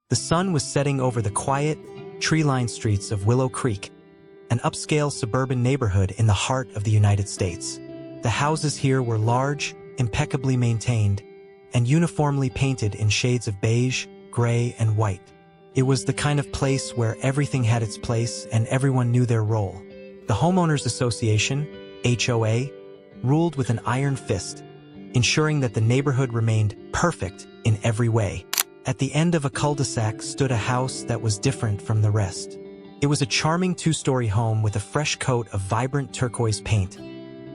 The sun was setting over the quiet, tree-lined streets of Willow Creek, an upscale suburban neighborhood in the heart of the United States. The houses here were large, impeccably maintained, and uniformly painted in shades of beige, gray, and white. It was the kind of place where everything had its place and everyone knew their role. The Homeowners Association, HOA, ruled with an iron fist, ensuring that the neighborhood remained perfect in every way. At the end of a cul-de-sac stood a house that was different from the rest. It was a charming two-story home with a fresh coat of vibrant turquoise paint,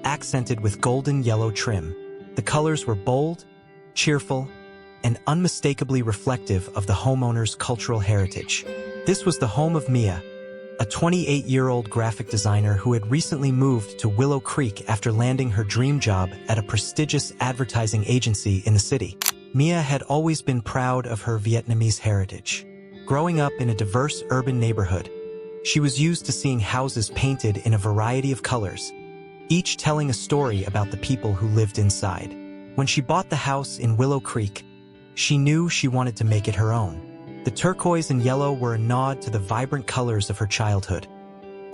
accented with golden yellow trim. The colors were bold, cheerful, and unmistakably reflective of the homeowner's cultural heritage. This was the home of Mia, a 28-year-old graphic designer who had recently moved to Willow Creek after landing her dream job at a prestigious advertising agency in the city. Mia had always been proud of her Vietnamese heritage. Growing up in a diverse urban neighborhood, she was used to seeing houses painted in a variety of colors, each telling a story about the people who lived inside. When she bought the house in Willow Creek, she knew she wanted to make it her own. The turquoise and yellow were a nod to the vibrant colors of her childhood,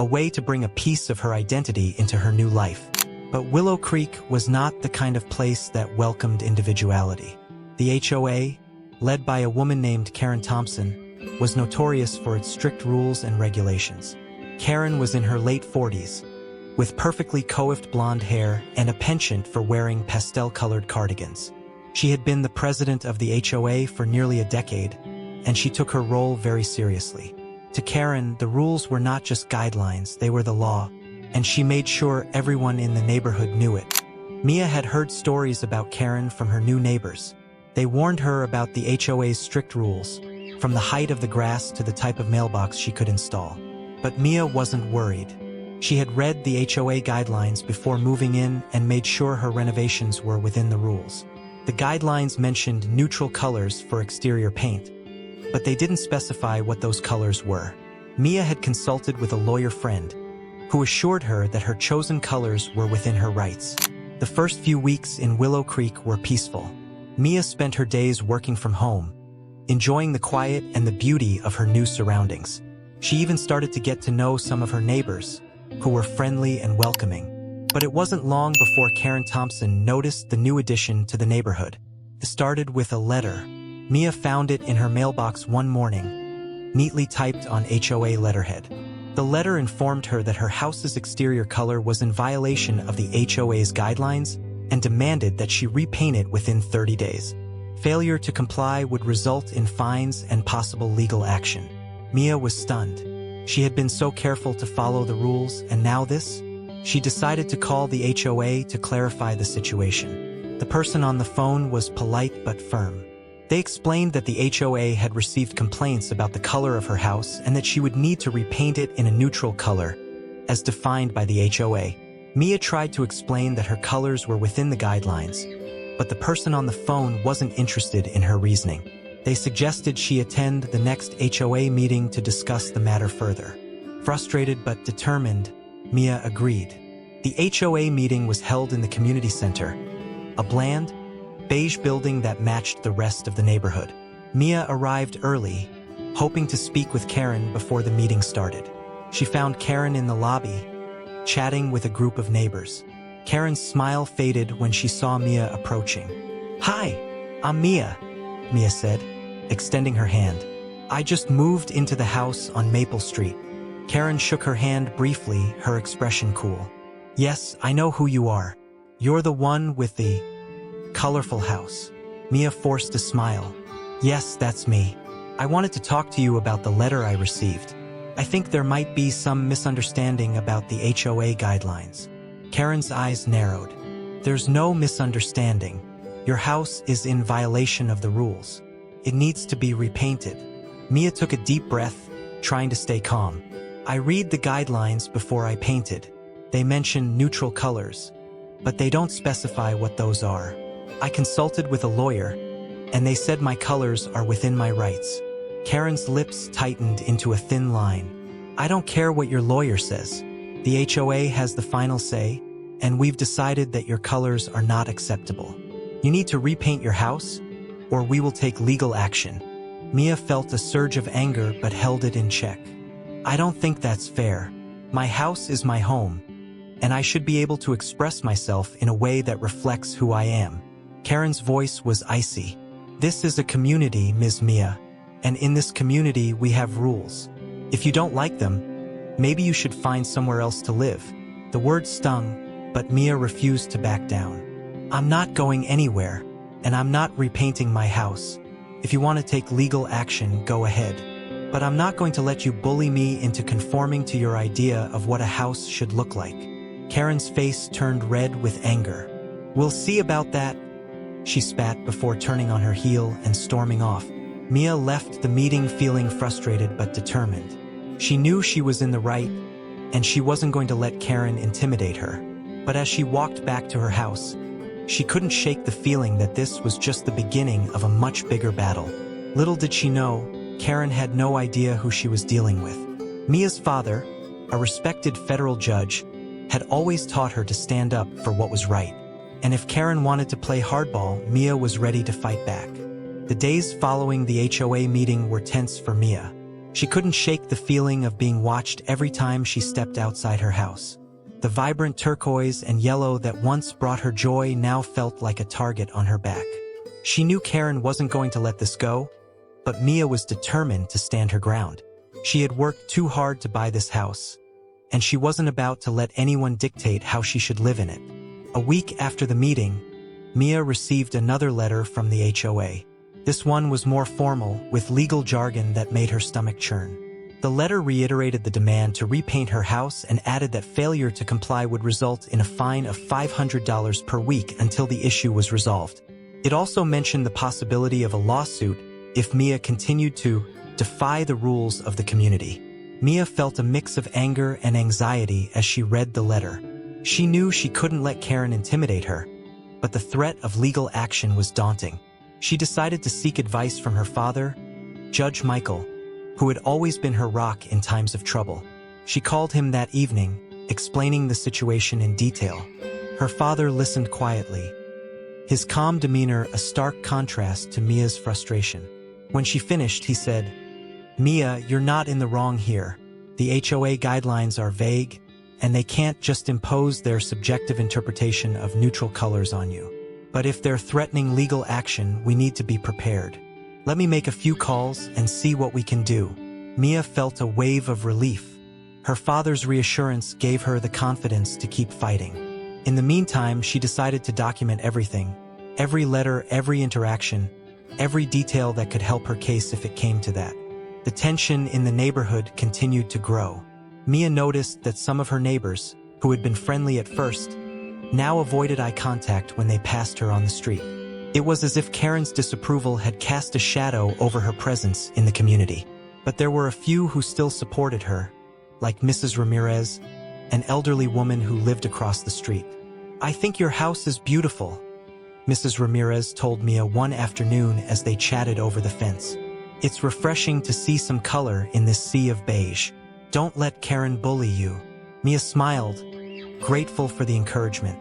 a way to bring a piece of her identity into her new life. But Willow Creek was not the kind of place that welcomed individuality. The HOA, led by a woman named Karen Thompson, was notorious for its strict rules and regulations. Karen was in her late 40s, with perfectly coiffed blonde hair and a penchant for wearing pastel-colored cardigans. She had been the president of the HOA for nearly a decade, and she took her role very seriously. To Karen, the rules were not just guidelines, they were the law, and she made sure everyone in the neighborhood knew it. Mia had heard stories about Karen from her new neighbors. They warned her about the HOA's strict rules, from the height of the grass to the type of mailbox she could install. But Mia wasn't worried. She had read the HOA guidelines before moving in and made sure her renovations were within the rules. The guidelines mentioned neutral colors for exterior paint, but they didn't specify what those colors were. Mia had consulted with a lawyer friend, who assured her that her chosen colors were within her rights. The first few weeks in Willow Creek were peaceful. Mia spent her days working from home, enjoying the quiet and the beauty of her new surroundings. She even started to get to know some of her neighbors, who were friendly and welcoming. But it wasn't long before Karen Thompson noticed the new addition to the neighborhood. It started with a letter. Mia found it in her mailbox one morning, neatly typed on HOA letterhead. The letter informed her that her house's exterior color was in violation of the HOA's guidelines and demanded that she repaint it within 30 days. Failure to comply would result in fines and possible legal action. Mia was stunned. She had been so careful to follow the rules, and now this? She decided to call the HOA to clarify the situation. The person on the phone was polite but firm. They explained that the HOA had received complaints about the color of her house and that she would need to repaint it in a neutral color, as defined by the HOA. Mia tried to explain that her colors were within the guidelines, but the person on the phone wasn't interested in her reasoning. They suggested she attend the next HOA meeting to discuss the matter further. Frustrated but determined, Mia agreed. The HOA meeting was held in the community center, a bland, beige building that matched the rest of the neighborhood. Mia arrived early, hoping to speak with Karen before the meeting started. She found Karen in the lobby, chatting with a group of neighbors. Karen's smile faded when she saw Mia approaching. "Hi, I'm Mia," Mia said, extending her hand. "I just moved into the house on Maple Street." Karen shook her hand briefly, her expression cool. "Yes, I know who you are. You're the one with the colorful house." Mia forced a smile. "Yes, that's me. I wanted to talk to you about the letter I received. I think there might be some misunderstanding about the HOA guidelines." Karen's eyes narrowed. "There's no misunderstanding. Your house is in violation of the rules. It needs to be repainted." Mia took a deep breath, trying to stay calm. "I read the guidelines before I painted. They mention neutral colors, but they don't specify what those are. I consulted with a lawyer, and they said my colors are within my rights." Karen's lips tightened into a thin line. "I don't care what your lawyer says. The HOA has the final say, and we've decided that your colors are not acceptable. You need to repaint your house, or we will take legal action." Mia felt a surge of anger but held it in check. I don't think that's fair. My house is my home, and I should be able to express myself in a way that reflects who I am. Karen's voice was icy. This is a community, Ms. Mia, and in this community we have rules. If you don't like them, maybe you should find somewhere else to live. The word stung, but Mia refused to back down. I'm not going anywhere, and I'm not repainting my house. If you want to take legal action, go ahead. But I'm not going to let you bully me into conforming to your idea of what a house should look like. Karen's face turned red with anger. We'll see about that, she spat before turning on her heel and storming off. Mia left the meeting feeling frustrated but determined. She knew she was in the right, and she wasn't going to let Karen intimidate her. But as she walked back to her house, she couldn't shake the feeling that this was just the beginning of a much bigger battle. Little did she know, Karen had no idea who she was dealing with. Mia's father, a respected federal judge, had always taught her to stand up for what was right. And if Karen wanted to play hardball, Mia was ready to fight back. The days following the HOA meeting were tense for Mia. She couldn't shake the feeling of being watched every time she stepped outside her house. The vibrant turquoise and yellow that once brought her joy now felt like a target on her back. She knew Karen wasn't going to let this go, but Mia was determined to stand her ground. She had worked too hard to buy this house, and she wasn't about to let anyone dictate how she should live in it. A week after the meeting, Mia received another letter from the HOA. This one was more formal, with legal jargon that made her stomach churn. The letter reiterated the demand to repaint her house and added that failure to comply would result in a fine of $500 per week until the issue was resolved. It also mentioned the possibility of a lawsuit if Mia continued to defy the rules of the community. Mia felt a mix of anger and anxiety as she read the letter. She knew she couldn't let Karen intimidate her, but the threat of legal action was daunting. She decided to seek advice from her father, Judge Michael, who had always been her rock in times of trouble. She called him that evening, explaining the situation in detail. Her father listened quietly, his calm demeanor a stark contrast to Mia's frustration. When she finished, he said, "Mia, you're not in the wrong here. The HOA guidelines are vague, and they can't just impose their subjective interpretation of neutral colors on you. But if they're threatening legal action, we need to be prepared. Let me make a few calls and see what we can do." Mia felt a wave of relief. Her father's reassurance gave her the confidence to keep fighting. In the meantime, she decided to document everything, every letter, every interaction, every detail that could help her case if it came to that. The tension in the neighborhood continued to grow. Mia noticed that some of her neighbors, who had been friendly at first, now avoided eye contact when they passed her on the street. It was as if Karen's disapproval had cast a shadow over her presence in the community. But there were a few who still supported her, like Mrs. Ramirez, an elderly woman who lived across the street. "I think your house is beautiful," Mrs. Ramirez told Mia one afternoon as they chatted over the fence. "It's refreshing to see some color in this sea of beige. Don't let Karen bully you." Mia smiled, grateful for the encouragement.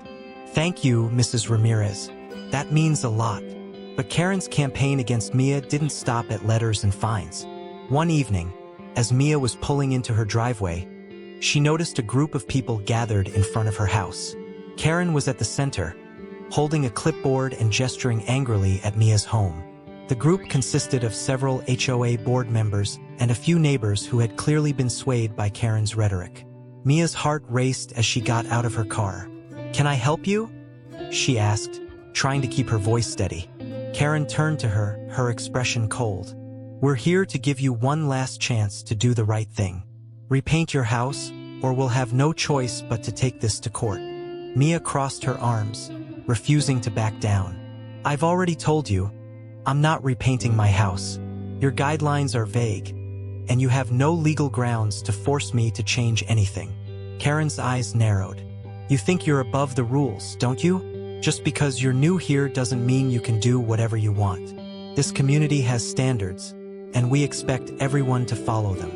"Thank you, Mrs. Ramirez. That means a lot." But Karen's campaign against Mia didn't stop at letters and fines. One evening, as Mia was pulling into her driveway, she noticed a group of people gathered in front of her house. Karen was at the center, holding a clipboard and gesturing angrily at Mia's home. The group consisted of several HOA board members and a few neighbors who had clearly been swayed by Karen's rhetoric. Mia's heart raced as she got out of her car. "Can I help you?" she asked, trying to keep her voice steady. Karen turned to her, her expression cold. "We're here to give you one last chance to do the right thing. Repaint your house, or we'll have no choice but to take this to court." Mia crossed her arms, refusing to back down. "I've already told you, I'm not repainting my house. Your guidelines are vague, and you have no legal grounds to force me to change anything." Karen's eyes narrowed. "You think you're above the rules, don't you? Just because you're new here doesn't mean you can do whatever you want. This community has standards, and we expect everyone to follow them."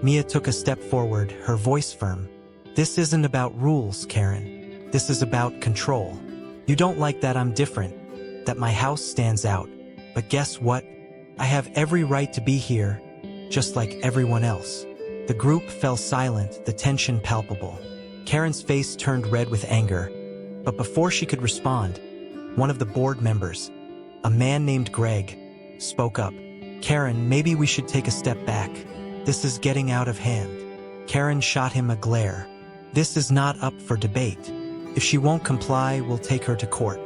Mia took a step forward, her voice firm. "This isn't about rules, Karen. This is about control. You don't like that I'm different, that my house stands out. But guess what? I have every right to be here, just like everyone else. The group fell silent, the tension palpable. Karen's face turned red with anger, but before she could respond, one of the board members, a man named Greg, spoke up. Karen, maybe we should take a step back. This is getting out of hand. Karen shot him a glare. This is not up for debate. If she won't comply, we'll take her to court.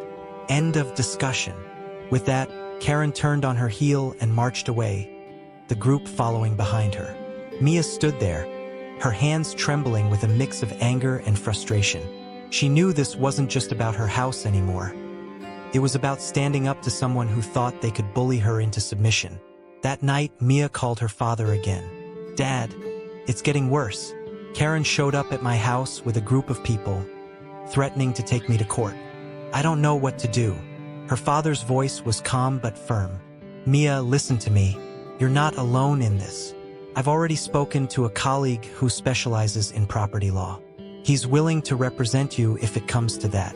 End of discussion. With that, Karen turned on her heel and marched away, the group following behind her. Mia stood there, her hands trembling with a mix of anger and frustration. She knew this wasn't just about her house anymore. It was about standing up to someone who thought they could bully her into submission. That night, Mia called her father again. Dad, it's getting worse. Karen showed up at my house with a group of people, threatening to take me to court. I don't know what to do. Her father's voice was calm but firm. Mia, listen to me. You're not alone in this. I've already spoken to a colleague who specializes in property law. He's willing to represent you if it comes to that.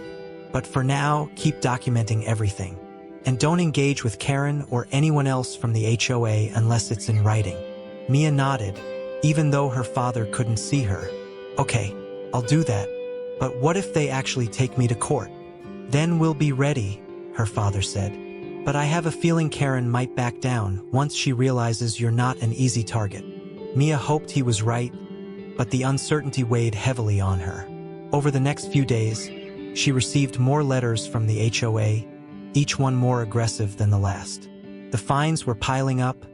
But for now, keep documenting everything. And don't engage with Karen or anyone else from the HOA unless it's in writing. Mia nodded, even though her father couldn't see her. Okay, I'll do that. But what if they actually take me to court? Then we'll be ready, her father said. But I have a feeling Karen might back down once she realizes you're not an easy target. Mia hoped he was right, but the uncertainty weighed heavily on her. Over the next few days, she received more letters from the HOA, each one more aggressive than the last. The fines were piling up,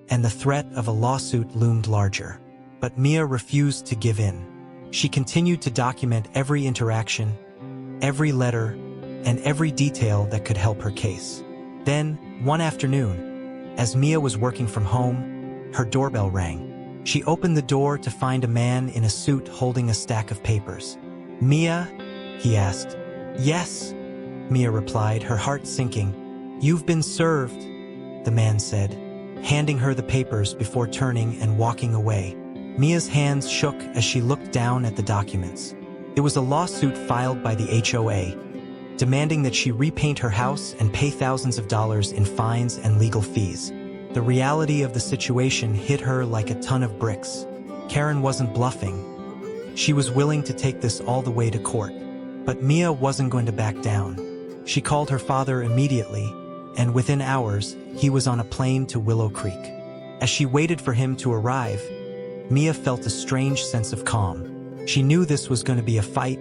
and the threat of a lawsuit loomed larger. But Mia refused to give in. She continued to document every interaction, every letter, and every detail that could help her case. Then, one afternoon, as Mia was working from home, her doorbell rang. She opened the door to find a man in a suit holding a stack of papers. Mia? He asked. Yes, Mia replied, her heart sinking. You've been served, the man said, handing her the papers before turning and walking away. Mia's hands shook as she looked down at the documents. It was a lawsuit filed by the HOA, demanding that she repaint her house and pay thousands of dollars in fines and legal fees. The reality of the situation hit her like a ton of bricks. Karen wasn't bluffing. She was willing to take this all the way to court. But Mia wasn't going to back down. She called her father immediately, and within hours, he was on a plane to Willow Creek. As she waited for him to arrive, Mia felt a strange sense of calm. She knew this was going to be a fight,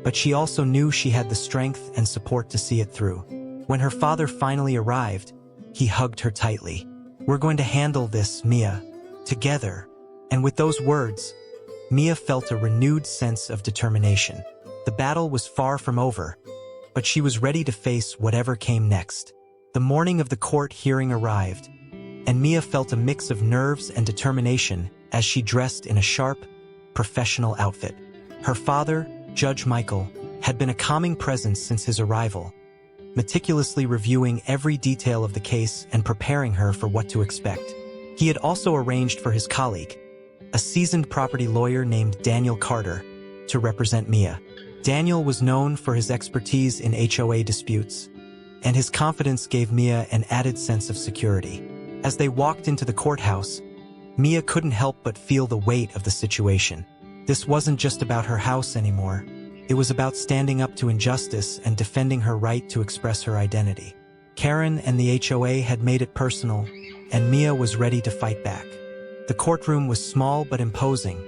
but she also knew she had the strength and support to see it through. When her father finally arrived, he hugged her tightly. We're going to handle this, Mia, together. And with those words, Mia felt a renewed sense of determination. The battle was far from over, but she was ready to face whatever came next. The morning of the court hearing arrived, and Mia felt a mix of nerves and determination as she dressed in a sharp, professional outfit. Her father, Judge Michael, had been a calming presence since his arrival, meticulously reviewing every detail of the case and preparing her for what to expect. He had also arranged for his colleague, a seasoned property lawyer named Daniel Carter, to represent Mia. Daniel was known for his expertise in HOA disputes, and his confidence gave Mia an added sense of security. As they walked into the courthouse, Mia couldn't help but feel the weight of the situation. This wasn't just about her house anymore. It was about standing up to injustice and defending her right to express her identity. Karen and the HOA had made it personal, and Mia was ready to fight back. The courtroom was small but imposing,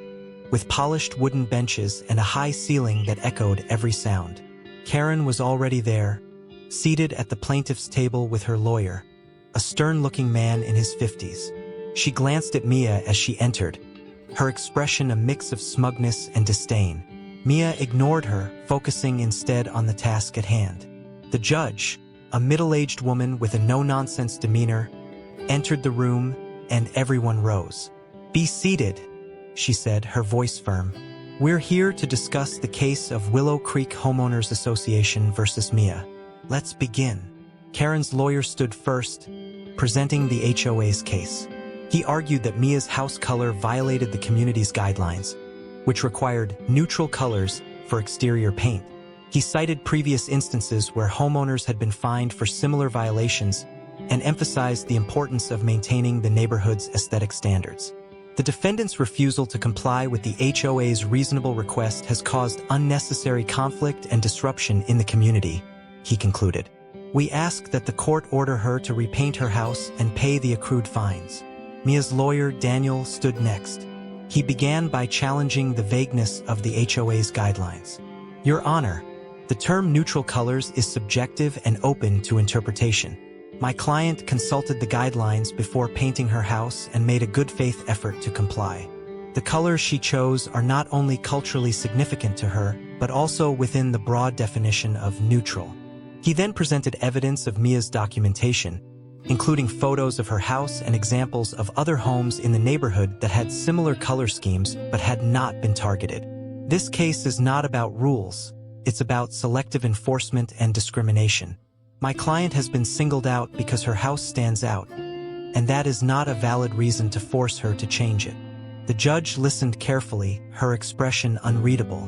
with polished wooden benches and a high ceiling that echoed every sound. Karen was already there, seated at the plaintiff's table with her lawyer, a stern-looking man in his 50s. She glanced at Mia as she entered, her expression a mix of smugness and disdain. Mia ignored her, focusing instead on the task at hand. The judge, a middle-aged woman with a no-nonsense demeanor, entered the room, and everyone rose. "Be seated," she said, her voice firm. "We're here to discuss the case of Willow Creek Homeowners Association versus Mia. Let's begin." Karen's lawyer stood first, presenting the HOA's case. He argued that Mia's house color violated the community's guidelines, which required neutral colors for exterior paint. He cited previous instances where homeowners had been fined for similar violations and emphasized the importance of maintaining the neighborhood's aesthetic standards. The defendant's refusal to comply with the HOA's reasonable request has caused unnecessary conflict and disruption in the community, he concluded. We ask that the court order her to repaint her house and pay the accrued fines. Mia's lawyer, Daniel, stood next. He began by challenging the vagueness of the HOA's guidelines. Your Honor, the term neutral colors is subjective and open to interpretation. My client consulted the guidelines before painting her house and made a good faith effort to comply. The colors she chose are not only culturally significant to her, but also within the broad definition of neutral. He then presented evidence of Mia's documentation, including photos of her house and examples of other homes in the neighborhood that had similar color schemes but had not been targeted. This case is not about rules, it's about selective enforcement and discrimination. My client has been singled out because her house stands out, and that is not a valid reason to force her to change it. The judge listened carefully, her expression unreadable.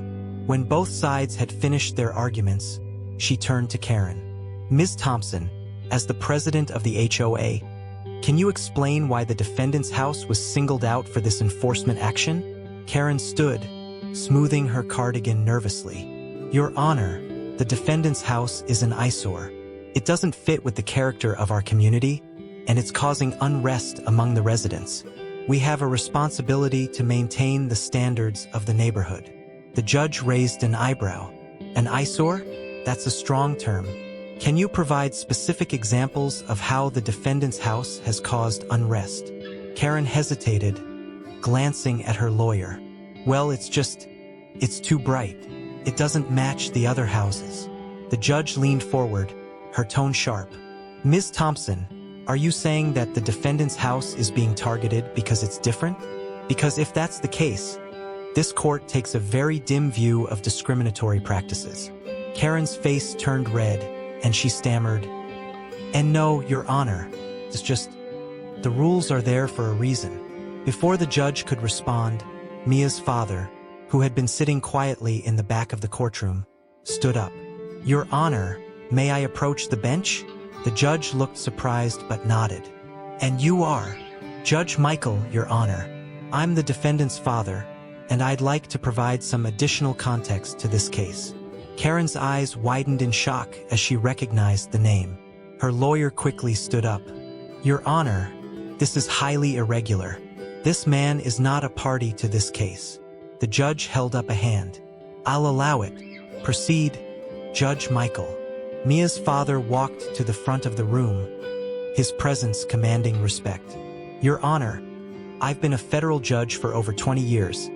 When both sides had finished their arguments, she turned to Karen. Ms. Thompson, as the president of the HOA, can you explain why the defendant's house was singled out for this enforcement action? Karen stood, smoothing her cardigan nervously. Your Honor, the defendant's house is an eyesore. It doesn't fit with the character of our community, and it's causing unrest among the residents. We have a responsibility to maintain the standards of the neighborhood. The judge raised an eyebrow. An eyesore? That's a strong term. Can you provide specific examples of how the defendant's house has caused unrest? Karen hesitated, glancing at her lawyer. Well, it's too bright. It doesn't match the other houses. The judge leaned forward, her tone sharp. Ms. Thompson, are you saying that the defendant's house is being targeted because it's different? Because if that's the case, this court takes a very dim view of discriminatory practices. Karen's face turned red, and she stammered, And no, Your Honor, it's just, the rules are there for a reason. Before the judge could respond, Mia's father, who had been sitting quietly in the back of the courtroom, stood up. Your Honor, may I approach the bench? The judge looked surprised but nodded. And you are? Judge Michael, Your Honor. I'm the defendant's father, and I'd like to provide some additional context to this case. Karen's eyes widened in shock as she recognized the name. Her lawyer quickly stood up. Your Honor, this is highly irregular. This man is not a party to this case. The judge held up a hand. I'll allow it. Proceed, Judge Michael. Mia's father walked to the front of the room, his presence commanding respect. Your Honor, I've been a federal judge for over 20 years,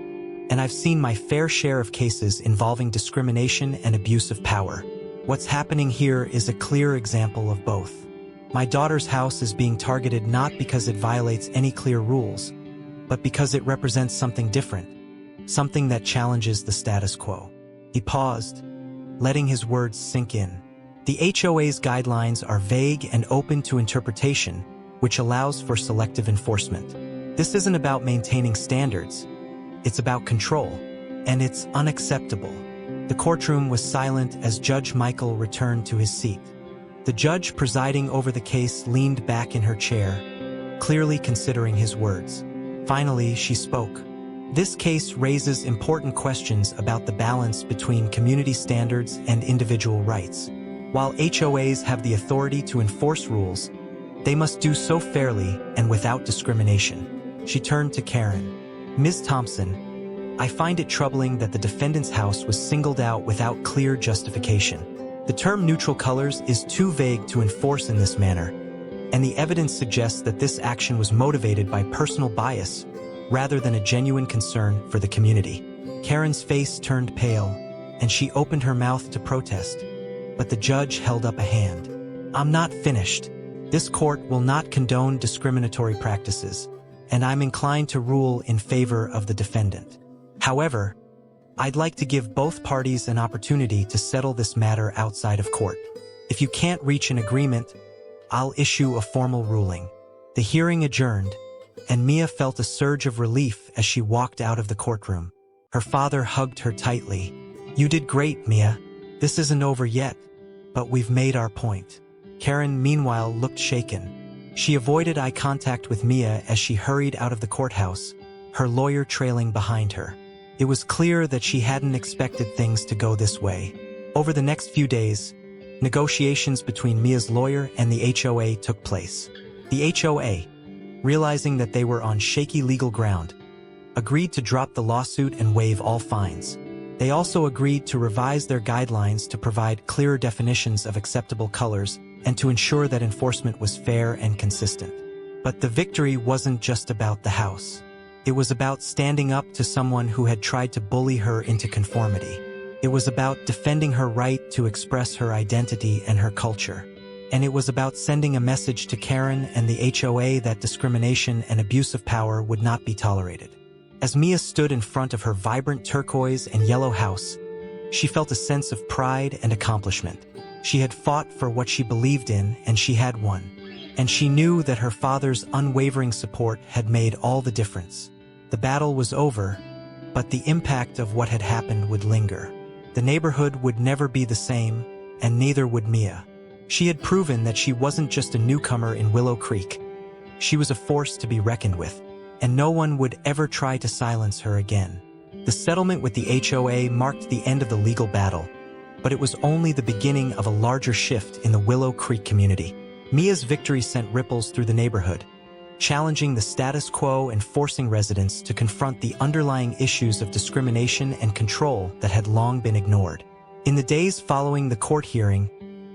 and I've seen my fair share of cases involving discrimination and abuse of power. What's happening here is a clear example of both. My daughter's house is being targeted not because it violates any clear rules, but because it represents something different, something that challenges the status quo. He paused, letting his words sink in. The HOA's guidelines are vague and open to interpretation, which allows for selective enforcement. This isn't about maintaining standards. It's about control, and it's unacceptable. The courtroom was silent as Judge Michael returned to his seat. The judge presiding over the case leaned back in her chair, clearly considering his words. Finally, she spoke. This case raises important questions about the balance between community standards and individual rights. While HOAs have the authority to enforce rules, they must do so fairly and without discrimination. She turned to Karen. Ms. Thompson, I find it troubling that the defendant's house was singled out without clear justification. The term neutral colors is too vague to enforce in this manner, and the evidence suggests that this action was motivated by personal bias rather than a genuine concern for the community. Karen's face turned pale, and she opened her mouth to protest, but the judge held up a hand. I'm not finished. This court will not condone discriminatory practices, and I'm inclined to rule in favor of the defendant. However, I'd like to give both parties an opportunity to settle this matter outside of court. If you can't reach an agreement, I'll issue a formal ruling. The hearing adjourned, and Mia felt a surge of relief as she walked out of the courtroom. Her father hugged her tightly. You did great, Mia. This isn't over yet, but we've made our point. Karen, meanwhile, looked shaken. She avoided eye contact with Mia as she hurried out of the courthouse, her lawyer trailing behind her. It was clear that she hadn't expected things to go this way. Over the next few days, negotiations between Mia's lawyer and the HOA took place. The HOA, realizing that they were on shaky legal ground, agreed to drop the lawsuit and waive all fines. They also agreed to revise their guidelines to provide clearer definitions of acceptable colors and to ensure that enforcement was fair and consistent. But the victory wasn't just about the house. It was about standing up to someone who had tried to bully her into conformity. It was about defending her right to express her identity and her culture. And it was about sending a message to Karen and the HOA that discrimination and abuse of power would not be tolerated. As Mia stood in front of her vibrant turquoise and yellow house, she felt a sense of pride and accomplishment. She had fought for what she believed in, and she had won. And she knew that her father's unwavering support had made all the difference. The battle was over, but the impact of what had happened would linger. The neighborhood would never be the same, and neither would Mia. She had proven that she wasn't just a newcomer in Willow Creek. She was a force to be reckoned with, and no one would ever try to silence her again. The settlement with the HOA marked the end of the legal battle, but it was only the beginning of a larger shift in the Willow Creek community. Mia's victory sent ripples through the neighborhood, challenging the status quo and forcing residents to confront the underlying issues of discrimination and control that had long been ignored. In the days following the court hearing,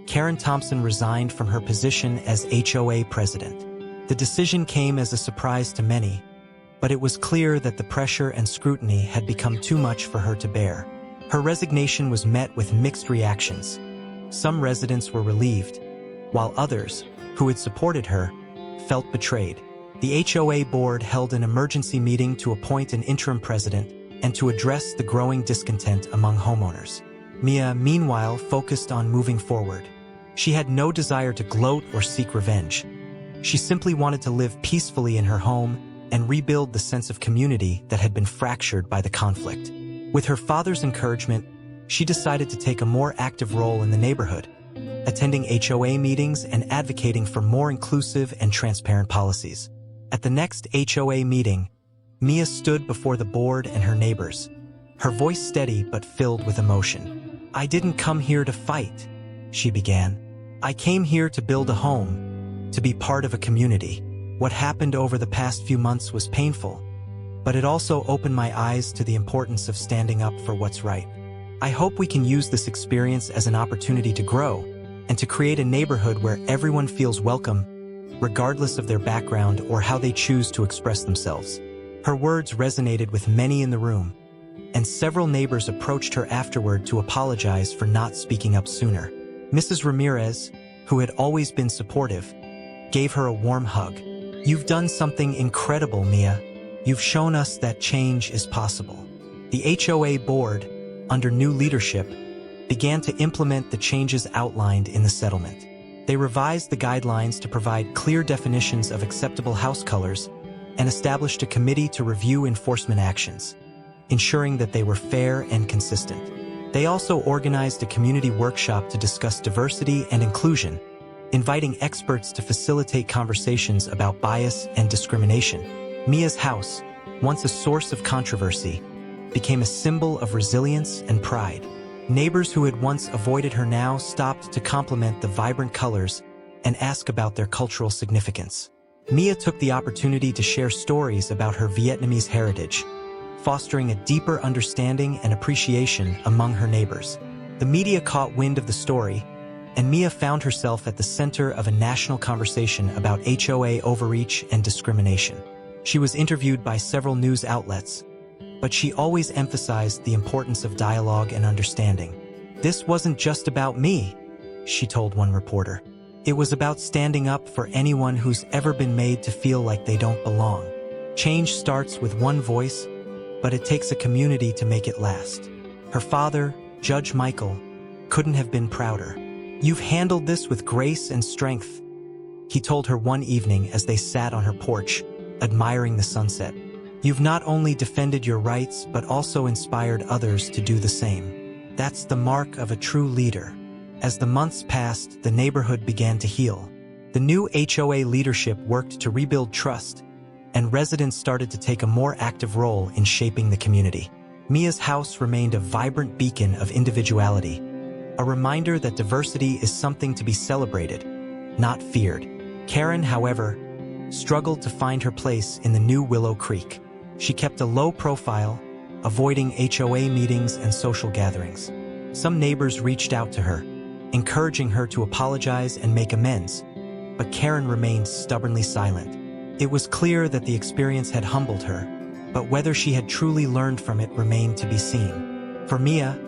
Karen Thompson resigned from her position as HOA president. The decision came as a surprise to many, but it was clear that the pressure and scrutiny had become too much for her to bear. Her resignation was met with mixed reactions. Some residents were relieved, while others, who had supported her, felt betrayed. The HOA board held an emergency meeting to appoint an interim president and to address the growing discontent among homeowners. Mia, meanwhile, focused on moving forward. She had no desire to gloat or seek revenge. She simply wanted to live peacefully in her home and rebuild the sense of community that had been fractured by the conflict. With her father's encouragement, she decided to take a more active role in the neighborhood, attending HOA meetings and advocating for more inclusive and transparent policies. At the next HOA meeting, Mia stood before the board and her neighbors, her voice steady but filled with emotion. "I didn't come here to fight," she began. "I came here to build a home, to be part of a community. What happened over the past few months was painful, but it also opened my eyes to the importance of standing up for what's right. I hope we can use this experience as an opportunity to grow and to create a neighborhood where everyone feels welcome, regardless of their background or how they choose to express themselves." Her words resonated with many in the room, and several neighbors approached her afterward to apologize for not speaking up sooner. Mrs. Ramirez, who had always been supportive, gave her a warm hug. "You've done something incredible, Mia. You've shown us that change is possible." The HOA board, under new leadership, began to implement the changes outlined in the settlement. They revised the guidelines to provide clear definitions of acceptable house colors and established a committee to review enforcement actions, ensuring that they were fair and consistent. They also organized a community workshop to discuss diversity and inclusion, inviting experts to facilitate conversations about bias and discrimination. Mia's house, once a source of controversy, became a symbol of resilience and pride. Neighbors who had once avoided her now stopped to compliment the vibrant colors and ask about their cultural significance. Mia took the opportunity to share stories about her Vietnamese heritage, fostering a deeper understanding and appreciation among her neighbors. The media caught wind of the story, and Mia found herself at the center of a national conversation about HOA overreach and discrimination. She was interviewed by several news outlets, but she always emphasized the importance of dialogue and understanding. "This wasn't just about me," she told one reporter. "It was about standing up for anyone who's ever been made to feel like they don't belong. Change starts with one voice, but it takes a community to make it last." Her father, Judge Michael, couldn't have been prouder. "You've handled this with grace and strength," he told her one evening as they sat on her porch, admiring the sunset. "You've not only defended your rights but also inspired others to do the same. That's the mark of a true leader." As the months passed, the neighborhood began to heal. The new HOA leadership worked to rebuild trust, and residents started to take a more active role in shaping the community. Mia's house remained a vibrant beacon of individuality, a reminder that diversity is something to be celebrated, not feared. Karen, however, struggled to find her place in the new Willow Creek. She kept a low profile, avoiding HOA meetings and social gatherings. Some neighbors reached out to her, encouraging her to apologize and make amends, but Karen remained stubbornly silent. It was clear that the experience had humbled her, but whether she had truly learned from it remained to be seen. For Mia,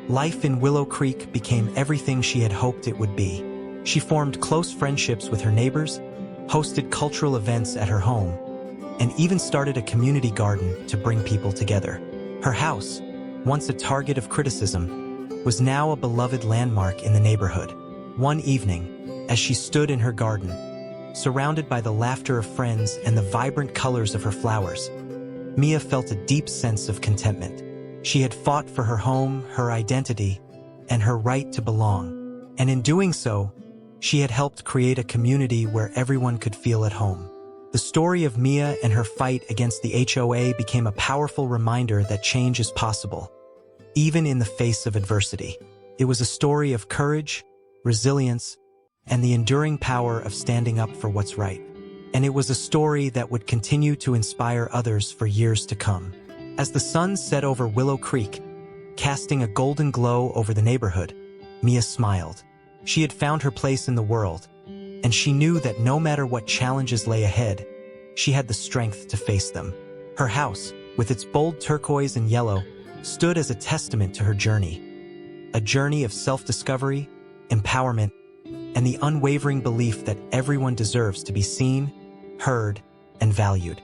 life in Willow Creek became everything she had hoped it would be. She formed close friendships with her neighbors, hosted cultural events at her home, and even started a community garden to bring people together. Her house, once a target of criticism, was now a beloved landmark in the neighborhood. One evening, as she stood in her garden, surrounded by the laughter of friends and the vibrant colors of her flowers, Mia felt a deep sense of contentment. She had fought for her home, her identity, and her right to belong. And in doing so, she had helped create a community where everyone could feel at home. The story of Mia and her fight against the HOA became a powerful reminder that change is possible, even in the face of adversity. It was a story of courage, resilience, and the enduring power of standing up for what's right. And it was a story that would continue to inspire others for years to come. As the sun set over Willow Creek, casting a golden glow over the neighborhood, Mia smiled. She had found her place in the world, and she knew that no matter what challenges lay ahead, she had the strength to face them. Her house, with its bold turquoise and yellow, stood as a testament to her journey. A journey of self-discovery, empowerment, and the unwavering belief that everyone deserves to be seen, heard, and valued.